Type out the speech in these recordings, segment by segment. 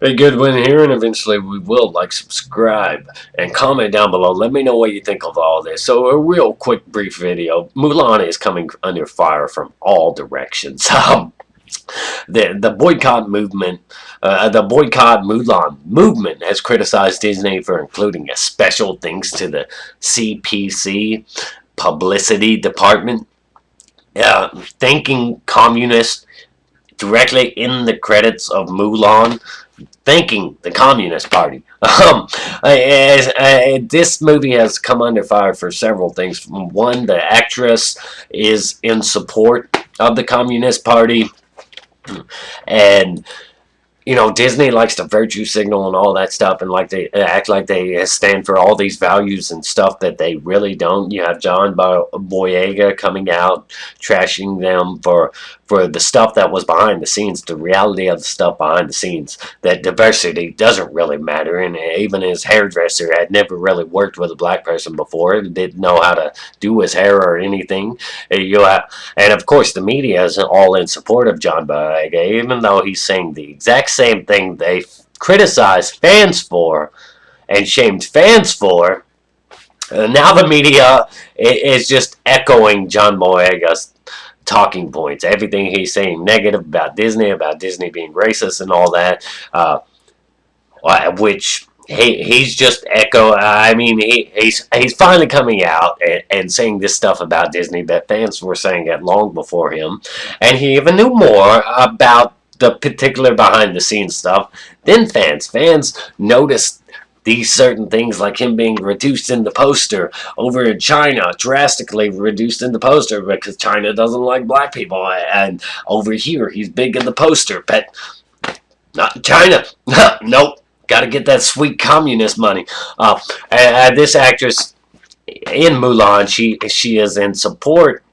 a good win here, and eventually we will like, subscribe, and comment down below. Let me know what you think of all this. So a real quick, brief video. Mulan is coming under fire from all directions. The boycott movement, the boycott Mulan movement has criticized Disney for including a special thanks to the CPC publicity department, thanking communists directly in the credits of Mulan, thanking the Communist Party. This movie has come under fire for several things. One, the actress is in support of the Communist Party, and Disney likes to virtue signal and all that stuff, and like they act like they stand for all these values and stuff that they really don't. You have John Boyega coming out trashing them for the stuff that was behind the scenes, the reality of the stuff behind the scenes, that diversity doesn't really matter. And even his hairdresser had never really worked with a black person before, didn't know how to do his hair or anything. And of course the media is all in support of John Boyega, even though he's saying the exact same thing they criticized fans for and shamed fans for. Now the media is just echoing John Boyega's talking points. Everything he's saying negative about Disney being racist and all that, which he's just echo. I mean, he's finally coming out and saying this stuff about Disney that fans were saying it long before him, and he even knew more about the particular behind the scenes stuff than fans. Fans noticed these certain things, like him being reduced in the poster over in China, drastically reduced in the poster because China doesn't like black people, and over here he's big in the poster, but not in China. Nope, got to get that sweet communist money. This actress in Mulan, she is in support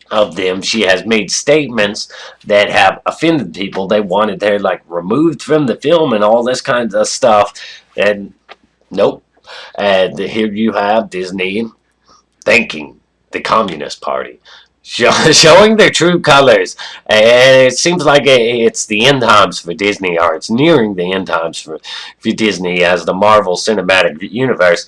of them. She has made statements that have offended people. They wanted her removed from the film and all this kind of stuff, and nope. And here you have Disney thanking the Communist Party, showing their true colors. And it seems like it's the end times for Disney, or it's nearing the end times for Disney, as the Marvel Cinematic Universe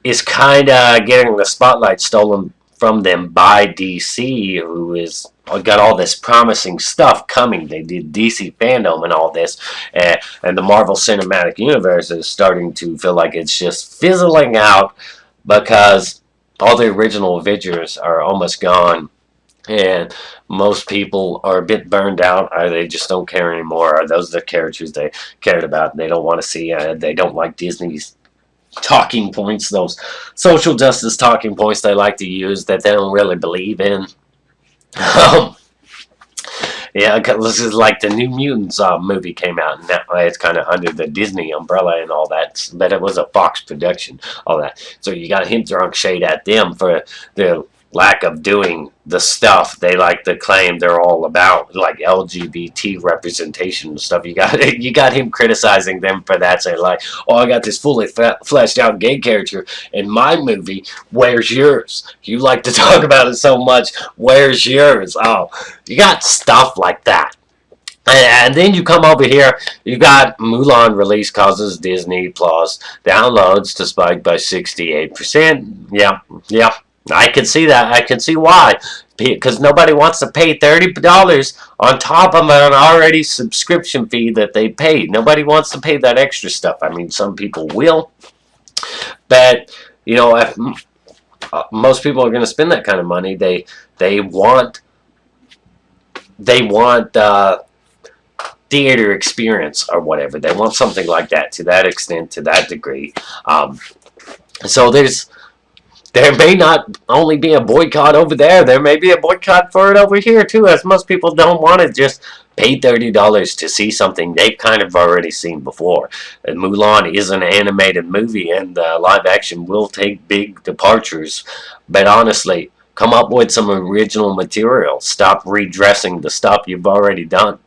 is kind of getting the spotlight stolen from them by DC, who is got all this promising stuff coming. They did DC fandom and all this, and the Marvel Cinematic Universe is starting to feel like it's just fizzling out because all the original Avengers are almost gone, and most people are a bit burned out, or they just don't care anymore. Or those are the characters they cared about. They don't want to see. They don't like Disney's talking points, those social justice talking points they like to use that they don't really believe in. Yeah, this is like the New Mutants movie came out, and now it's kind of under the Disney umbrella and all that, but it was a Fox production, all that. So you got him throwing shade at them for their lack of doing the stuff they like to claim they're all about, like LGBT representation and stuff. You got him criticizing them for that, saying like, "Oh, I got this fully fleshed out gay character in my movie. Where's yours? You like to talk about it so much. Where's yours?" Oh, you got stuff like that. And then you come over here, you got Mulan release causes Disney Plus downloads to spike by 68%. Yeah, yeah. I can see that. I can see why. Because nobody wants to pay $30 on top of an already subscription fee that they paid. Nobody wants to pay that extra stuff. I mean, some people will. But, if most people are going to spend that kind of money, they want theater experience or whatever. They want something like that, to that extent, to that degree. So there may not only be a boycott over there. There may be a boycott for it over here, too, as most people don't want to just pay $30 to see something they've kind of already seen before. And Mulan is an animated movie, and live action will take big departures. But honestly, come up with some original material. Stop redressing the stuff you've already done.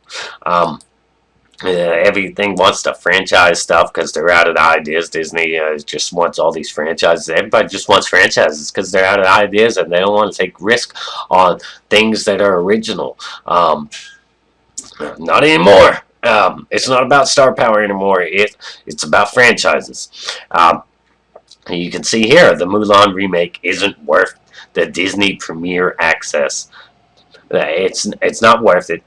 Everything wants to franchise stuff because they're out of ideas. Disney just wants all these franchises. Everybody just wants franchises because they're out of ideas and they don't want to take risk on things that are original. Not anymore. It's not about star power anymore. It's about franchises. You can see here the Mulan remake isn't worth the Disney Premier access. It's not worth it.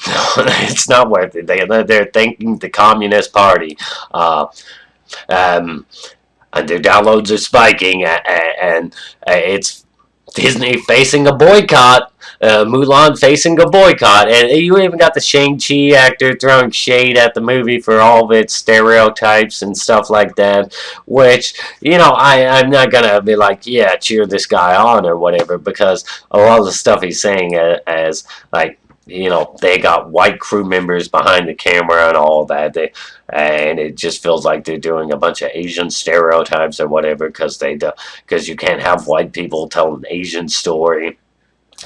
It's not worth it. They're thanking the Communist Party. Uh, um, and their downloads are spiking, and it's Disney facing a boycott. Mulan facing a boycott, and you even got the Shang-Chi actor throwing shade at the movie for all of its stereotypes and stuff like that. Which, I'm not gonna be like, yeah, cheer this guy on or whatever, because a lot of the stuff he's saying as like, they got white crew members behind the camera and all that. And it just feels like they're doing a bunch of Asian stereotypes or whatever, because you can't have white people tell an Asian story.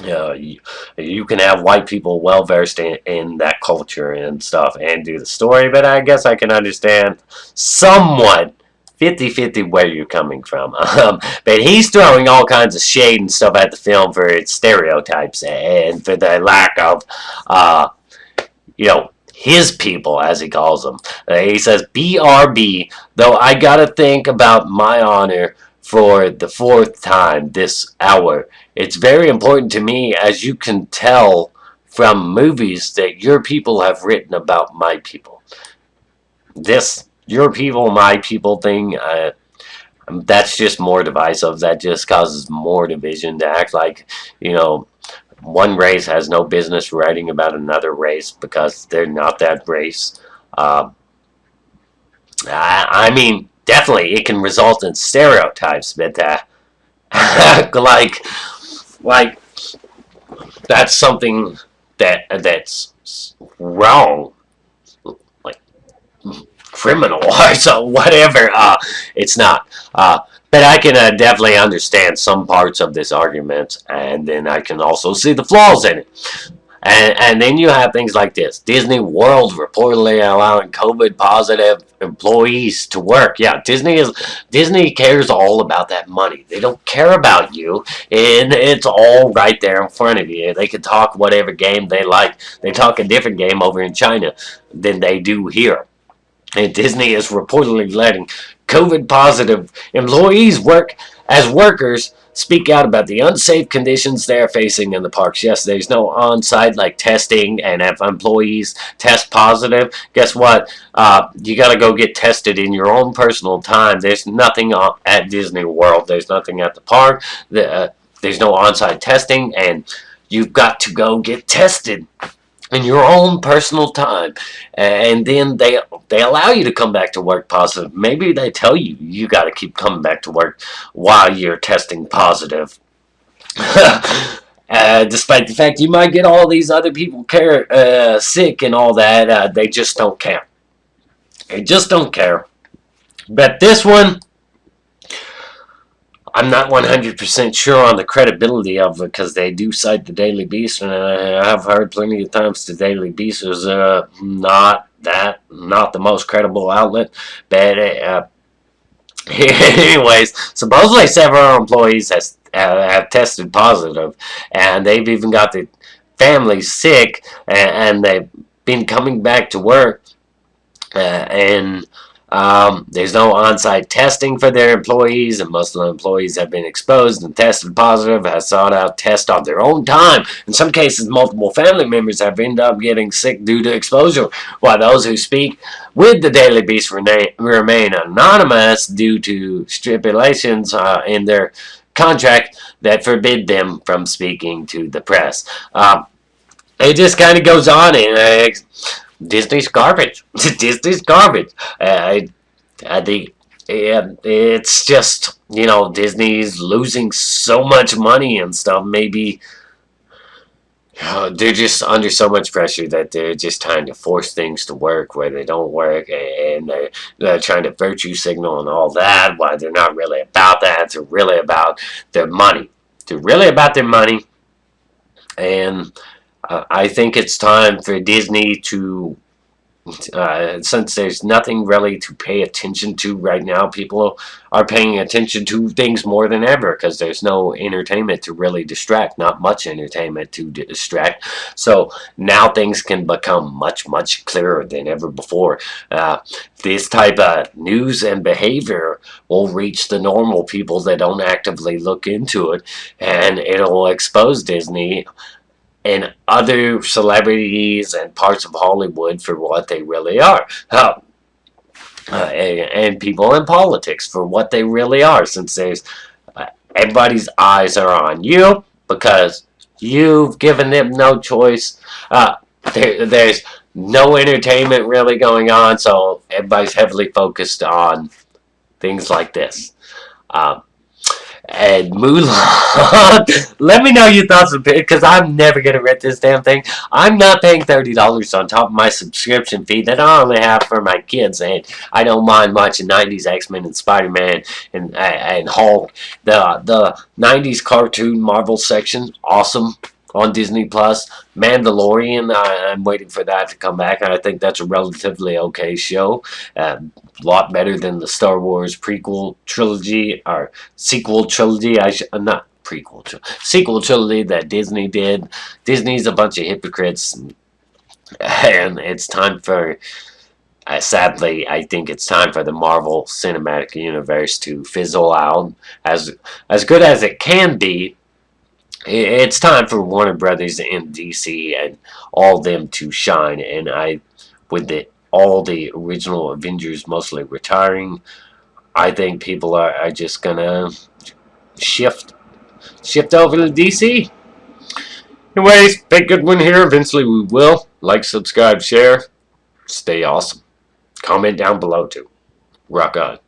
You can have white people well versed in that culture and stuff and do the story, but I guess I can understand somewhat 50-50 where you're coming from. But he's throwing all kinds of shade and stuff at the film for its stereotypes and for the lack of, his people, as he calls them. He says, BRB, though I gotta think about my honor for the fourth time this hour. It's very important to me, as you can tell from movies that your people have written about my people. This your people, my people thing, that's just more divisive. That just causes more division to act like, you know, one race has no business writing about another race because they're not that race. Uh, I mean, definitely it can result in stereotypes, but like, like that's something that's wrong, like criminal or so whatever. It's not. But I can definitely understand some parts of this argument, and then I can also see the flaws in it. And then you have things like this. Disney World reportedly allowing COVID positive employees to work. Yeah, Disney cares all about that money. They don't care about you, and it's all right there in front of you. They can talk whatever game they like. They talk a different game over in China than they do here. And Disney is reportedly letting COVID positive employees work as workers speak out about the unsafe conditions they're facing in the parks. Yes, there's no on site like testing, and if employees test positive, guess what? You got to go get tested in your own personal time. There's nothing at Disney World, there's nothing at the park. There's no on site testing, and you've got to go get tested in your own personal time, and then they allow you to come back to work positive. Maybe they tell you you got to keep coming back to work while you're testing positive. Despite the fact you might get all these other people sick and all that, they just don't care. They just don't care. But this one, I'm not 100% sure on the credibility of it, because they do cite the Daily Beast, and I have heard plenty of times the Daily Beast is not the most credible outlet. But anyways, supposedly several employees have tested positive, and they've even got the families sick, and they've been coming back to work, and there's no on-site testing for their employees, and most of the employees have been exposed and tested positive, have sought out tests on their own time. In some cases, multiple family members have ended up getting sick due to exposure, while those who speak with the Daily Beast remain anonymous due to stipulations in their contract that forbid them from speaking to the press. It just kind of goes on, and Disney's garbage. Disney's garbage. I think it's just, Disney's losing so much money and stuff. Maybe they're just under so much pressure that they're just trying to force things to work where they don't work, and they're trying to virtue signal and all that. Why they're not really about that. They're really about their money. They're really about their money, and I think it's time for Disney to Since there's nothing really to pay attention to right now, people are paying attention to things more than ever because there's no entertainment to really distract, not much entertainment to distract. So now things can become much, much clearer than ever before. This type of news and behavior will reach the normal people that don't actively look into it, and it'll expose Disney and other celebrities and parts of Hollywood for what they really are. And people in politics for what they really are, since there's everybody's eyes are on you because you've given them no choice. There's no entertainment really going on, so everybody's heavily focused on things like this. Um, and Mulan. Let me know your thoughts on it, because I'm never gonna rent this damn thing. I'm not paying $30 on top of my subscription fee that I only have for my kids, and I don't mind watching '90s X-Men and Spider-Man and Hulk. The '90s cartoon Marvel section, awesome on Disney Plus. Mandalorian, I'm waiting for that to come back. I think that's a relatively okay show. A lot better than the Star Wars prequel trilogy or sequel trilogy. Not prequel, sequel trilogy that Disney did. Disney's a bunch of hypocrites, and it's time for. Sadly, I think it's time for the Marvel Cinematic Universe to fizzle out. As good as it can be, it's time for Warner Brothers and DC and all them to shine. And with all the original Avengers mostly retiring, I think people are just gonna shift over to DC. Anyways, big good one here. Eventually we will. Like, subscribe, share. Stay awesome. Comment down below too. Rock on.